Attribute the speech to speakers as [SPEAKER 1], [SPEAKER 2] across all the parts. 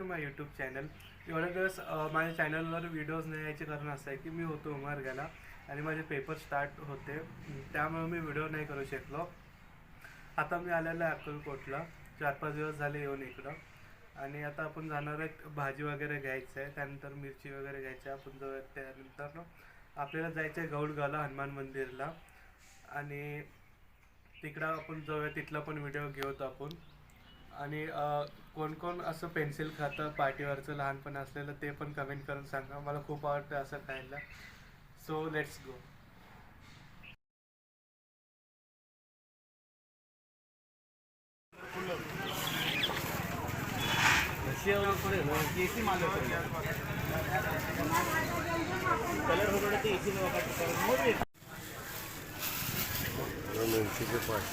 [SPEAKER 1] To my YouTube channel. एवढे दिवस माझ्या चॅनलवर व्हिडिओज नाही यायचे कारण असं आहे की मी होतो उमरग्याला आणि माझे पेपर स्टार्ट होते, त्यामुळे मी व्हिडिओ नाही करू शकलो. आता मी आलेलो आहे अक्कलकोटला, 4-5 दिवस झाले येऊन इकडं. आणि आता आपण जाणार आहे, भाजी वगैरे घ्यायचं आहे, त्यानंतर मिरची वगैरे घ्यायची आहे. आपण जाऊया त्यानंतर आपल्याला जायचं आहे गौडगावला हनुमान मंदिरला, आणि तिकडं आपण जाऊया, तिथला पण व्हिडिओ घेऊत आपण. आणि कोण कोण असं पेन्सिल खातं पार्टीवरचं लहानपण असलेलं ते पण कमेंट करून सांगा, मला खूप आवडतं असं खायला. So let's go.
[SPEAKER 2] मिर्ची के पास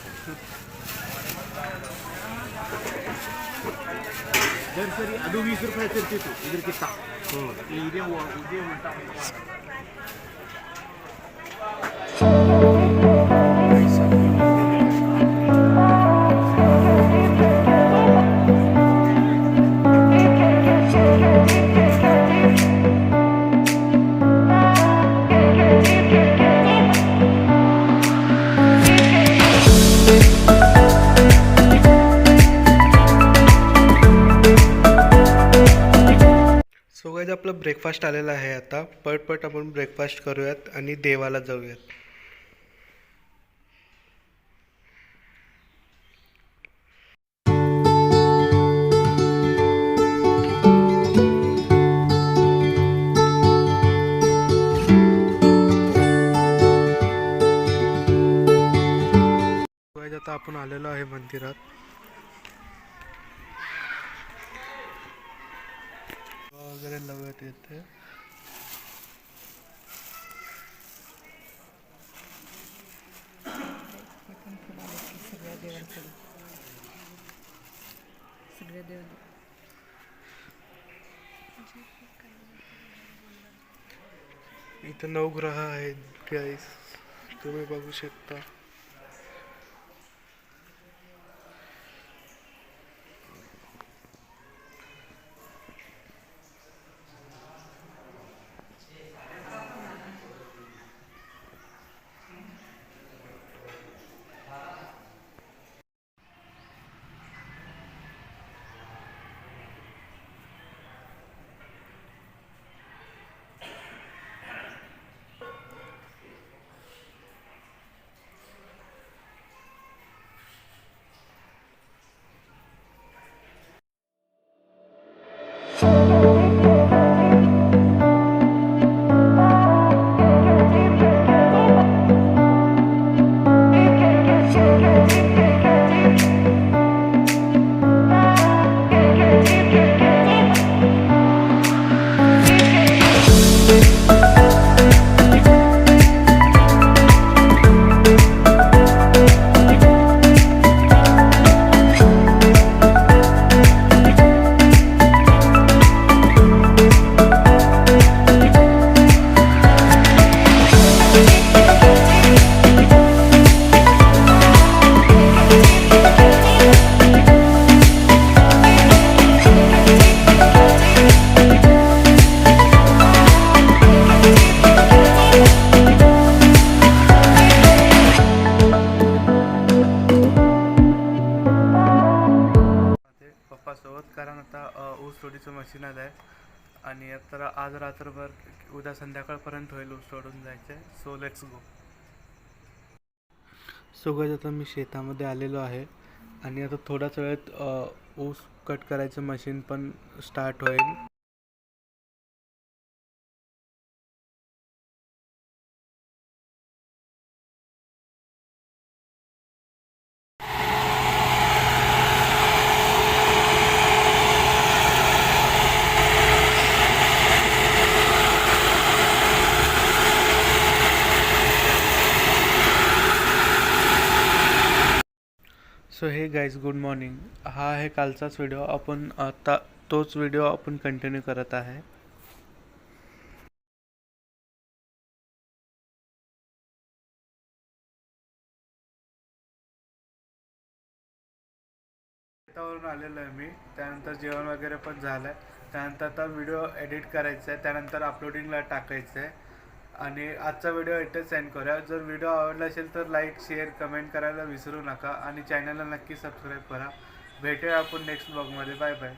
[SPEAKER 3] दर सरी ಅದು 20 ರೂಪಾಯಿ ತಿರ್ತಿತ್ತು ಇದಕ್ಕಿಂತ ಇದೇ ಉಲ್ಟಾ
[SPEAKER 1] सो गाईज आपलं ब्रेकफास्ट आलेला आहे. आता पटपट आपण ब्रेकफास्ट करूयात आणि देवाला जाऊयात. गाईज आता आपण आलेलो आहे मंदिरात. वगैरे लावत येते. इथं 9 ग्रह आहेत गाईस, तुम्ही बघू शकता. पप्पासोबत, कारण आता ऊस तोडीचं मशीन आलं आहे आणि आता आज रात्रभर उद्या संध्याकाळपर्यंत होईल ऊस तोडून जायचं आहे. So let's go. So guys आता मी शेतामध्ये आलेलो आहे आणि आता थोड्याच वेळात ऊस कट करायचं मशीन पण स्टार्ट होईल. सो हे गाईज, गुड मॉर्निंग. हा आहे कालचाच व्हिडिओ, आपण आता तोच व्हिडिओ आपण कंटिन्यू करत आहे. शेतावरून आलेलो आहे मी. त्यानंतर जेवण वगैरे पण झालं आहे. त्यानंतर आता व्हिडिओ एडिट करायचा आहे, त्यानंतर अपलोडिंगला टाकायचं आहे. आणि आजचा व्हिडिओ इथेच सेंड करूया. जर व्हिडिओ आवडला असेल तर लाईक शेअर कमेंट करायला विसरू नका आणि चॅनलला नक्की सबस्क्राईब करा. भेटूया आपण नेक्स्ट ब्लॉगमध्ये. Bye bye.